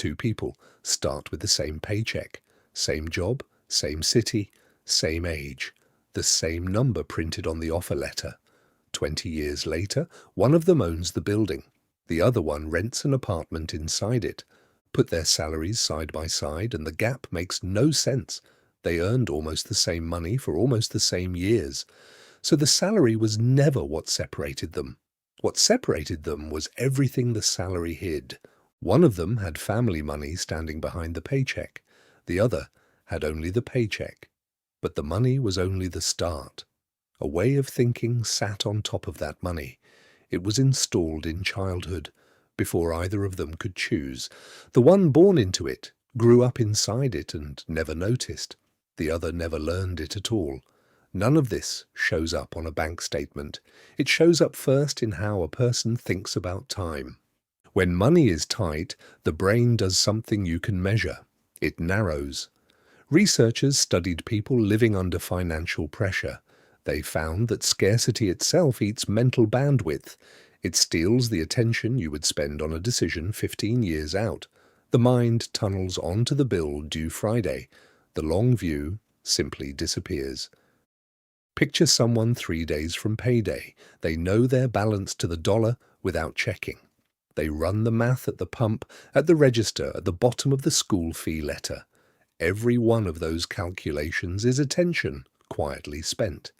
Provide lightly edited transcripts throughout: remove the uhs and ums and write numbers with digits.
Two people start with the same paycheck, same job, same city, same age, the same number printed on the offer letter. 20 years later, one of them owns the building. The other one rents an apartment inside it. Put their salaries side by side and the gap makes no sense. They earned almost the same money for almost the same years. So the salary was never what separated them. What separated them was everything the salary hid. One of them had family money standing behind the paycheck. The other had only the paycheck. But the money was only the start. A way of thinking sat on top of that money. It was installed in childhood, before either of them could choose. The one born into it grew up inside it and never noticed. The other never learned it at all. None of this shows up on a bank statement. It shows up first in how a person thinks about time. When money is tight, the brain does something you can measure. It narrows. Researchers studied people living under financial pressure. They found that scarcity itself eats mental bandwidth. It steals the attention you would spend on a decision 15 years out. The mind tunnels onto the bill due Friday. The long view simply disappears. Picture someone 3 days from payday. They know their balance to the dollar without checking. They run the math at the pump, at the register, at the bottom of the school fee letter. Every one of those calculations is attention, quietly spent.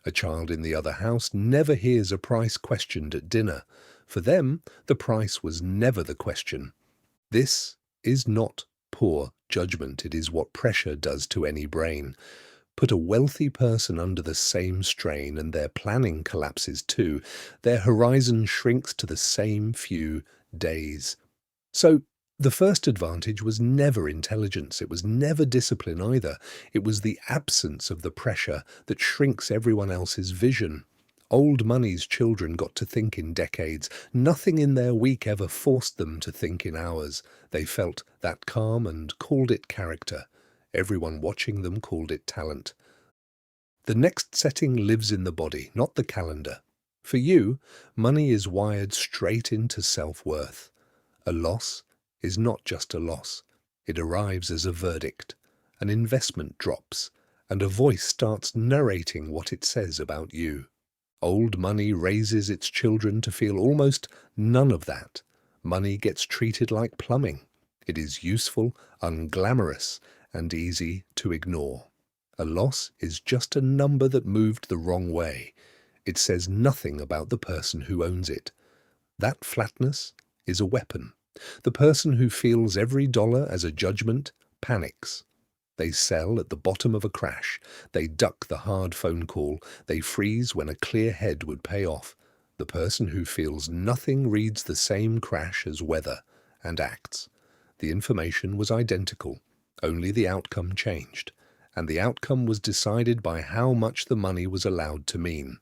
A child in the other house never hears a price questioned at dinner. For them, the price was never the question. This is not poor judgment. It is what pressure does to any brain. Put a wealthy person under the same strain and their planning collapses too. Their horizon shrinks to the same few days. So, the first advantage was never intelligence. It was never discipline either. It was the absence of the pressure that shrinks everyone else's vision. Old money's children got to think in decades. Nothing in their week ever forced them to think in hours. They felt that calm and called it character. Everyone watching them called it talent. The next setting lives in the body, not the calendar. For you, money is wired straight into self-worth. A loss is not just a loss. It arrives as a verdict. An investment drops, and a voice starts narrating what it says about you. Old money raises its children to feel almost none of that. Money gets treated like plumbing. It is useful, unglamorous, and easy to ignore. A loss is just a number that moved the wrong way. It says nothing about the person who owns it. That flatness is a weapon. The person who feels every dollar as a judgment panics. They sell at the bottom of a crash. They duck the hard phone call. They freeze when a clear head would pay off. The person who feels nothing reads the same crash as weather and acts. The information was identical. Only the outcome changed. And the outcome was decided by how much the money was allowed to mean.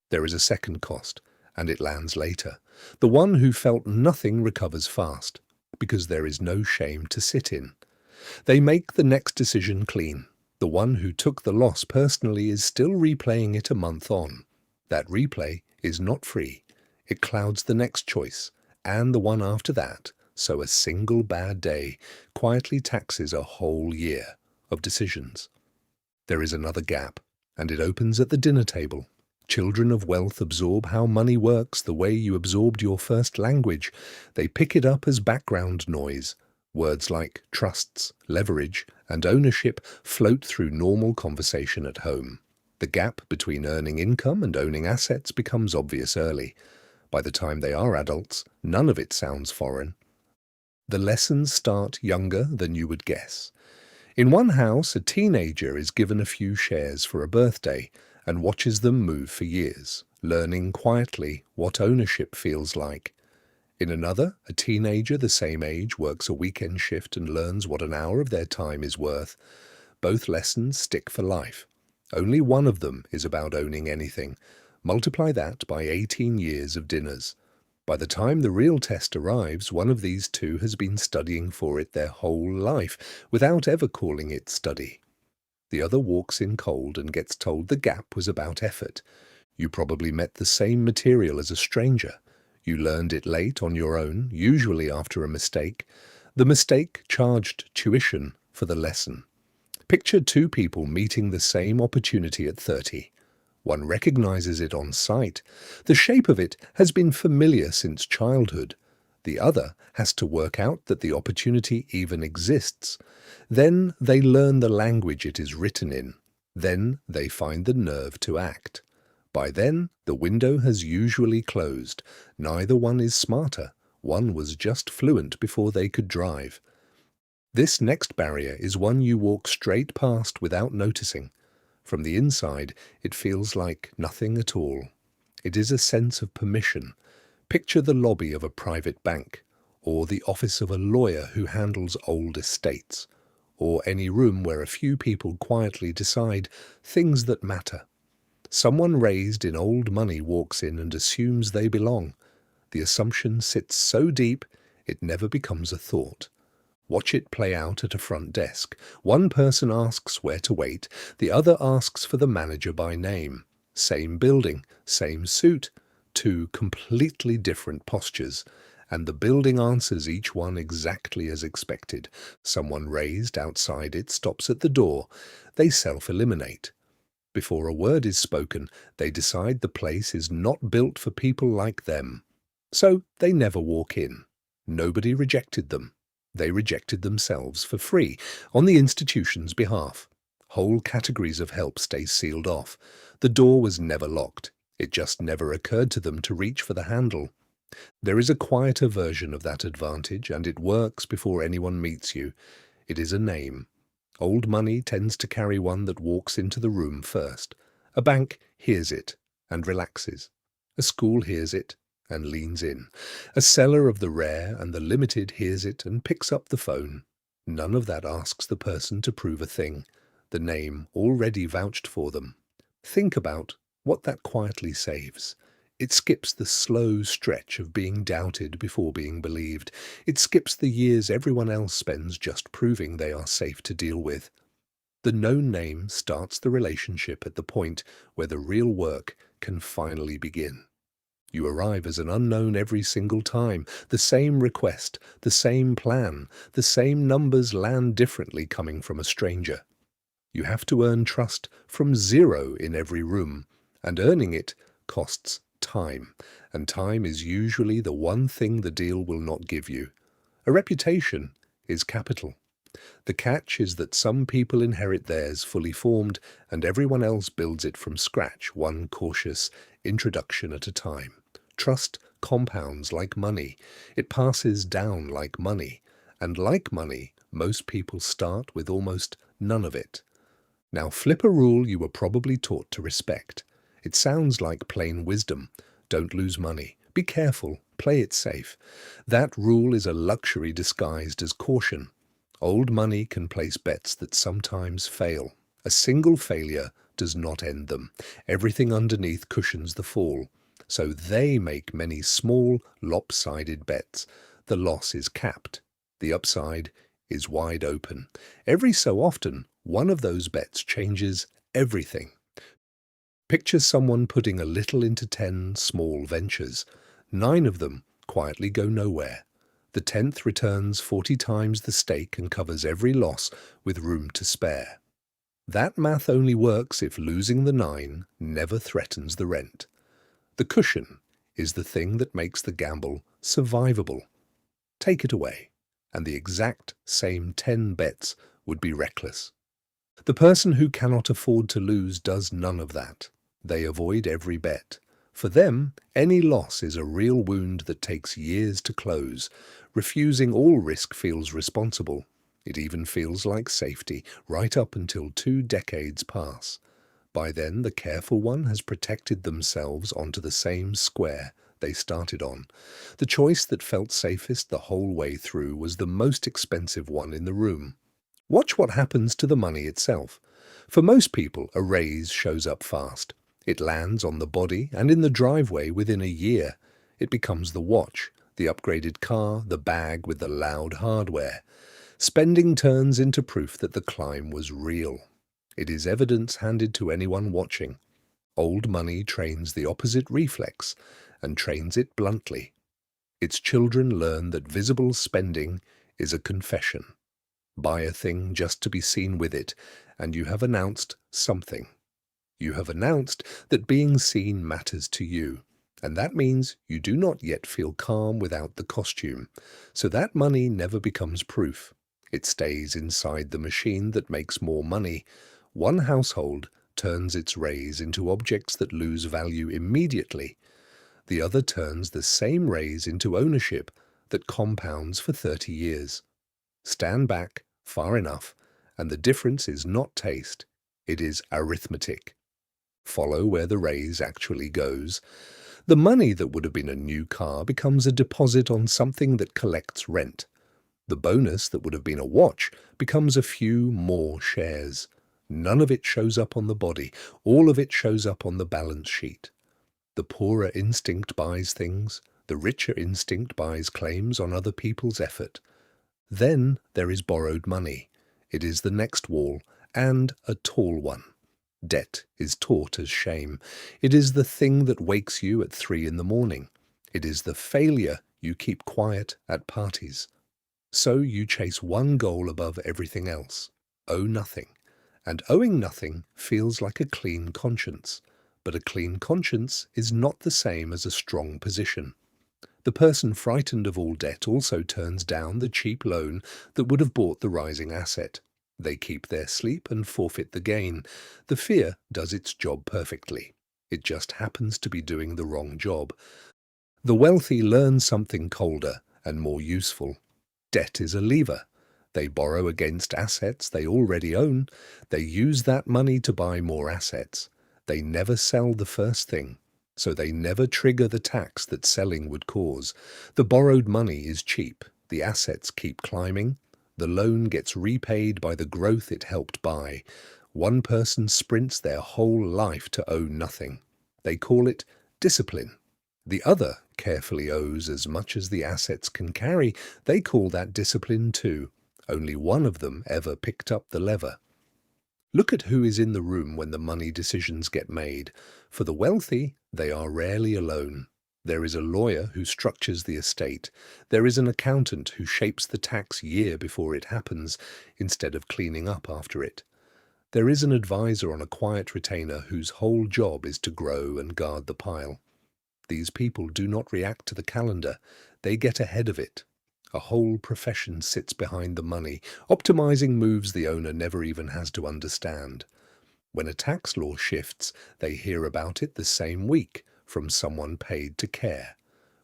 There is a second cost, and it lands later. The one who felt nothing recovers fast, because there is no shame to sit in. They make the next decision clean. The one who took the loss personally is still replaying it a month on. That replay is not free. It clouds the next choice, and the one after that, so a single bad day quietly taxes a whole year of decisions. There is another gap, and it opens at the dinner table. Children of wealth absorb how money works the way you absorbed your first language. They pick it up as background noise. Words like trusts, leverage, and ownership float through normal conversation at home. The gap between earning income and owning assets becomes obvious early. By the time they are adults, none of it sounds foreign. The lessons start younger than you would guess. In one house, a teenager is given a few shares for a birthday and watches them move for years, learning quietly what ownership feels like. In another, a teenager the same age works a weekend shift and learns what an hour of their time is worth. Both lessons stick for life. Only one of them is about owning anything. Multiply that by 18 years of dinners. By the time the real test arrives, one of these two has been studying for it their whole life, without ever calling it study. The other walks in cold and gets told the gap was about effort. You probably met the same material as a stranger. You learned it late on your own, usually after a mistake. The mistake charged tuition for the lesson. Picture two people meeting the same opportunity at 30. One recognizes it on sight. The shape of it has been familiar since childhood. The other has to work out that the opportunity even exists. Then they learn the language it is written in. Then they find the nerve to act. By then, the window has usually closed. Neither one is smarter. One was just fluent before they could drive. This next barrier is one you walk straight past without noticing. From the inside, it feels like nothing at all. It is a sense of permission. Picture the lobby of a private bank, or the office of a lawyer who handles old estates, or any room where a few people quietly decide things that matter. Someone raised in old money walks in and assumes they belong. The assumption sits so deep, it never becomes a thought. Watch it play out at a front desk. One person asks where to wait, the other asks for the manager by name. Same building, same suit, two completely different postures, and the building answers each one exactly as expected. Someone raised outside it stops at the door. They self-eliminate. Before a word is spoken, they decide the place is not built for people like them. So they never walk in. Nobody rejected them. They rejected themselves for free, on the institution's behalf. Whole categories of help stay sealed off. The door was never locked. It just never occurred to them to reach for the handle. There is a quieter version of that advantage, and it works before anyone meets you. It is a name. Old money tends to carry one that walks into the room first. A bank hears it and relaxes. A school hears it and leans in. A seller of the rare and the limited hears it and picks up the phone. None of that asks the person to prove a thing. The name already vouched for them. Think about what that quietly saves. It skips the slow stretch of being doubted before being believed. It skips the years everyone else spends just proving they are safe to deal with. The known name starts the relationship at the point where the real work can finally begin. You arrive as an unknown every single time. The same request, the same plan, the same numbers land differently coming from a stranger. You have to earn trust from zero in every room, and earning it costs time, and time is usually the one thing the deal will not give you. A reputation is capital. The catch is that some people inherit theirs fully formed, and everyone else builds it from scratch, one cautious introduction at a time. Trust compounds like money. It passes down like money, and like money, most people start with almost none of it. Now flip a rule you were probably taught to respect. It sounds like plain wisdom. Don't lose money. Be careful. Play it safe. That rule is a luxury disguised as caution. Old money can place bets that sometimes fail. A single failure does not end them. Everything underneath cushions the fall. So they make many small, lopsided bets. The loss is capped. The upside is wide open. Every so often, one of those bets changes everything. Picture someone putting a little into 10 small ventures. 9 of them quietly go nowhere. The 10th returns 40 times the stake and covers every loss with room to spare. That math only works if losing the 9 never threatens the rent. The cushion is the thing that makes the gamble survivable. Take it away, and the exact same 10 bets would be reckless. The person who cannot afford to lose does none of that. They avoid every bet. For them, any loss is a real wound that takes years to close. Refusing all risk feels responsible. It even feels like safety, right up until 2 decades pass. By then, the careful one has protected themselves onto the same square they started on. The choice that felt safest the whole way through was the most expensive one in the room. Watch what happens to the money itself. For most people, a raise shows up fast. It lands on the body and in the driveway within a year. It becomes the watch, the upgraded car, the bag with the loud hardware. Spending turns into proof that the climb was real. It is evidence handed to anyone watching. Old money trains the opposite reflex and trains it bluntly. Its children learn that visible spending is a confession. Buy a thing just to be seen with it, and you have announced something. You have announced that being seen matters to you, and that means you do not yet feel calm without the costume, so that money never becomes proof. It stays inside the machine that makes more money. One household turns its raise into objects that lose value immediately. The other turns the same raise into ownership that compounds for 30 years. Stand back far enough, and the difference is not taste, it is arithmetic. Follow where the raise actually goes. The money that would have been a new car becomes a deposit on something that collects rent. The bonus that would have been a watch becomes a few more shares. None of it shows up on the body, all of it shows up on the balance sheet. The poorer instinct buys things, the richer instinct buys claims on other people's effort. Then there is borrowed money. It is the next wall, and a tall one. Debt is taught as shame. It is the thing that wakes you at 3 in the morning. It is the failure you keep quiet at parties. So you chase one goal above everything else. Owe nothing. And owing nothing feels like a clean conscience. But a clean conscience is not the same as a strong position. The person frightened of all debt also turns down the cheap loan that would have bought the rising asset. They keep their sleep and forfeit the gain. The fear does its job perfectly. It just happens to be doing the wrong job. The wealthy learn something colder and more useful. Debt is a lever. They borrow against assets they already own. They use that money to buy more assets. They never sell the first thing, so they never trigger the tax that selling would cause. The borrowed money is cheap. The assets keep climbing. The loan gets repaid by the growth it helped buy. One person sprints their whole life to owe nothing. They call it discipline. The other carefully owes as much as the assets can carry. They call that discipline too. Only one of them ever picked up the lever. Look at who is in the room when the money decisions get made. For the wealthy, they are rarely alone. There is a lawyer who structures the estate. There is an accountant who shapes the tax year before it happens, instead of cleaning up after it. There is an advisor on a quiet retainer whose whole job is to grow and guard the pile. These people do not react to the calendar. They get ahead of it. A whole profession sits behind the money, optimizing moves the owner never even has to understand. When a tax law shifts, they hear about it the same week from someone paid to care.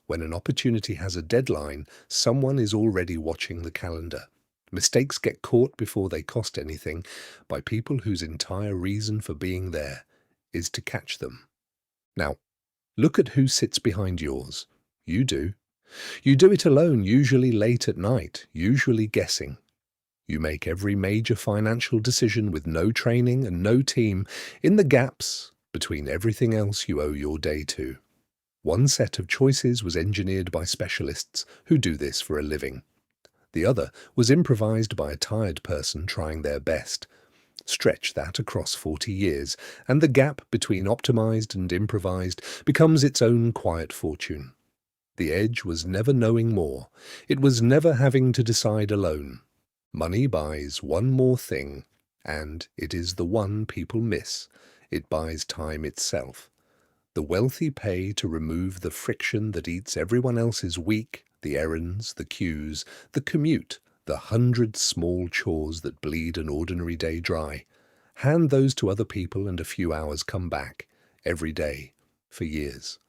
When an opportunity has a deadline, someone is already watching the calendar. Mistakes get caught before they cost anything by people whose entire reason for being there is to catch them. Now, look at who sits behind yours. You do. You do it alone, usually late at night, usually guessing. You make every major financial decision with no training and no team, in the gaps between everything else you owe your day to. One set of choices was engineered by specialists who do this for a living. The other was improvised by a tired person trying their best. Stretch that across 40 years, and the gap between optimized and improvised becomes its own quiet fortune. The edge was never knowing more. It was never having to decide alone. Money buys one more thing, and it is the one people miss. It buys time itself. The wealthy pay to remove the friction that eats everyone else's week, the errands, the queues, the commute, the 100 small chores that bleed an ordinary day dry. Hand those to other people and a few hours come back, every day, for years.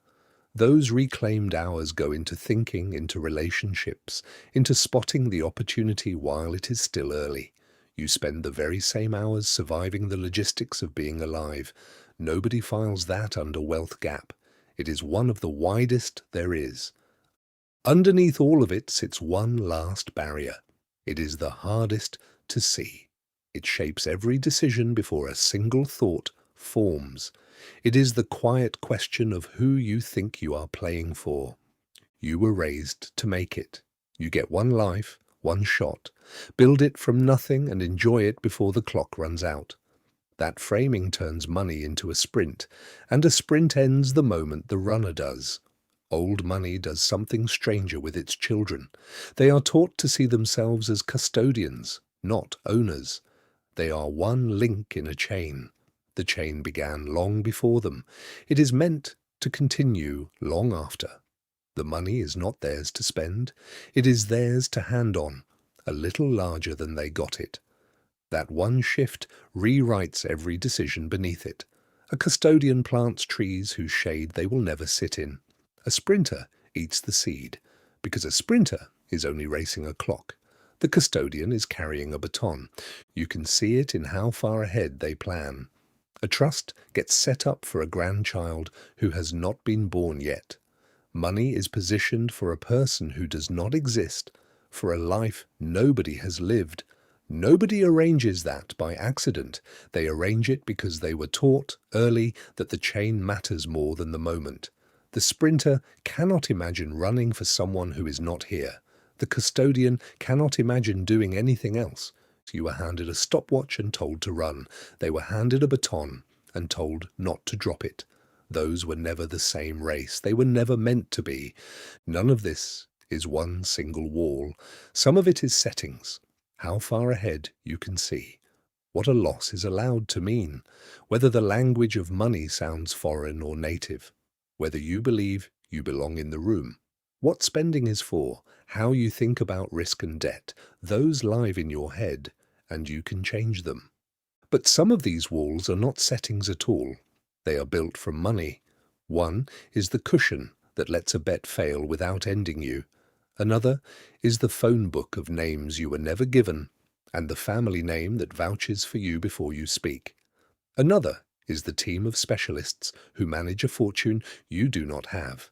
Those reclaimed hours go into thinking, into relationships, into spotting the opportunity while it is still early. You spend the very same hours surviving the logistics of being alive. Nobody files that under wealth gap. It is one of the widest there is. Underneath all of it sits one last barrier. It is the hardest to see. It shapes every decision before a single thought forms. It is the quiet question of who you think you are playing for. You were raised to make it. You get one life, one shot. Build it from nothing and enjoy it before the clock runs out. That framing turns money into a sprint, and a sprint ends the moment the runner does. Old money does something stranger with its children. They are taught to see themselves as custodians, not owners. They are one link in a chain. The chain began long before them. It is meant to continue long after. The money is not theirs to spend. It is theirs to hand on, a little larger than they got it. That one shift rewrites every decision beneath it. A custodian plants trees whose shade they will never sit in. A sprinter eats the seed, because a sprinter is only racing a clock. The custodian is carrying a baton. You can see it in how far ahead they plan. A trust gets set up for a grandchild who has not been born yet. Money is positioned for a person who does not exist, for a life nobody has lived. Nobody arranges that by accident. They arrange it because they were taught early that the chain matters more than the moment. The sprinter cannot imagine running for someone who is not here. The custodian cannot imagine doing anything else. You were handed a stopwatch and told to run. They were handed a baton and told not to drop it. Those were never the same race. They were never meant to be. None of this is one single wall. Some of it is settings. How far ahead you can see. What a loss is allowed to mean. Whether the language of money sounds foreign or native. Whether you believe you belong in the room. What spending is for. How you think about risk and debt. Those live in your head, and you can change them. But some of these walls are not settings at all. They are built from money. One is the cushion that lets a bet fail without ending you. Another is the phone book of names you were never given, and the family name that vouches for you before you speak. Another is the team of specialists who manage a fortune you do not have.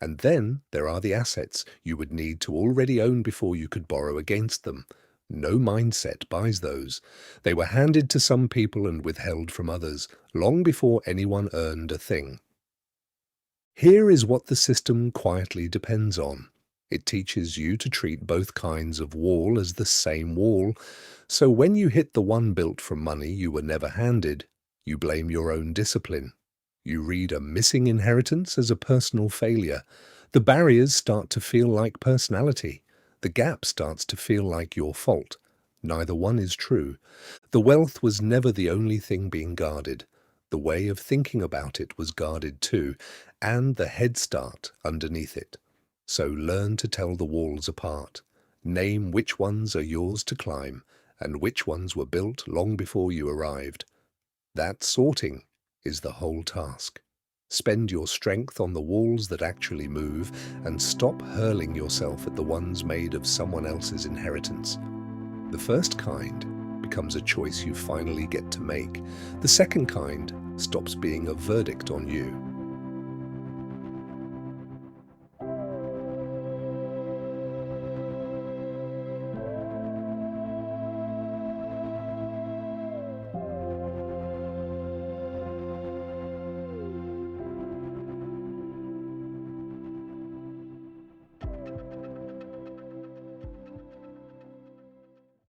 And then there are the assets you would need to already own before you could borrow against them. No mindset buys those. They were handed to some people and withheld from others, long before anyone earned a thing. Here is what the system quietly depends on. It teaches you to treat both kinds of wall as the same wall, so when you hit the one built from money you were never handed, you blame your own discipline. You read a missing inheritance as a personal failure. The barriers start to feel like personality. The gap starts to feel like your fault. Neither one is true. The wealth was never the only thing being guarded. The way of thinking about it was guarded too, and the head start underneath it. So learn to tell the walls apart. Name which ones are yours to climb, and which ones were built long before you arrived. That sorting is the whole task. Spend your strength on the walls that actually move, and stop hurling yourself at the ones made of someone else's inheritance. The first kind becomes a choice you finally get to make. The second kind stops being a verdict on you.